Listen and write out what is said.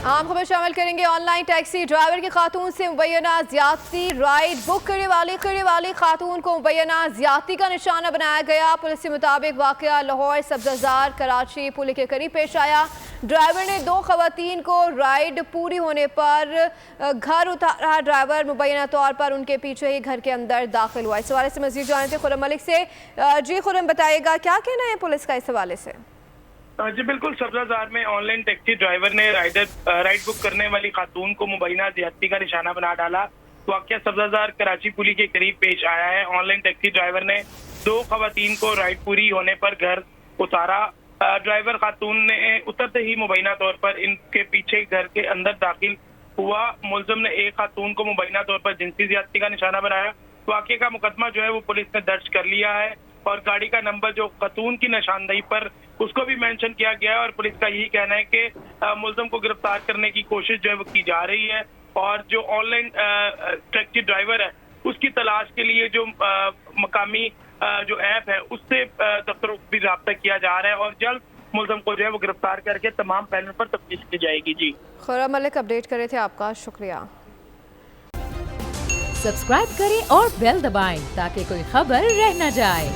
आम खबर शामिल करेंगे। ऑनलाइन टैक्सी ड्राइवर की खातून से मुबैना ज्यादती, राइड बुक करने वाली खातून को मुबैना ज्यादती का निशाना बनाया गया। पुलिस के मुताबिक वाकया लाहौर सब्जाजार कराची पुल के करीब पेश आया। ड्राइवर ने दो खवातीन को राइड पूरी होने पर घर उतारा। ड्राइवर मुबैना तौर पर उनके पीछे ही घर के अंदर दाखिल हुआ। इस हवाले से मजीद जानते खुरम मलिक से। जी खुरम, बताइएगा क्या कहना है पुलिस का इस हवाले से? जी बिल्कुल, सब्जाजार में ऑनलाइन टैक्सी ड्राइवर ने राइड बुक करने वाली खातून को मुबैना ज्यादती का निशाना बना डाला। वाकया सब्जाजार कराची पुली के करीब पेश आया है। ऑनलाइन टैक्सी ड्राइवर ने दो खवातीन को राइड पूरी होने पर घर उतारा। ड्राइवर खातून ने उतरते ही मुबैना तौर पर इनके पीछे घर के अंदर दाखिल हुआ। मुलजम ने एक खातून को मुबैना तौर पर जिनसी ज्यादती का निशाना बनाया। वाकये का मुकदमा जो है वो पुलिस ने दर्ज कर लिया है और गाड़ी का नंबर जो खातून की निशानदेही पर उसको भी मेंशन किया गया है। और पुलिस का यही कहना है कि मुलजम को गिरफ्तार करने की कोशिश जो है वो की जा रही है और जो ऑनलाइन टैक्सी ड्राइवर है उसकी तलाश के लिए जो मकामी जो ऐप है उससे दफ्तरों भी रब्ता किया जा रहा है और जल्द मुलजम को जो है वो गिरफ्तार करके तमाम पहलुओं पर तफ्तीश की जाएगी। जी खुरम मलिक अपडेट करे थे, आपका शुक्रिया। सब्सक्राइब करें और बेल दबाएं ताकि कोई खबर रह न जाए।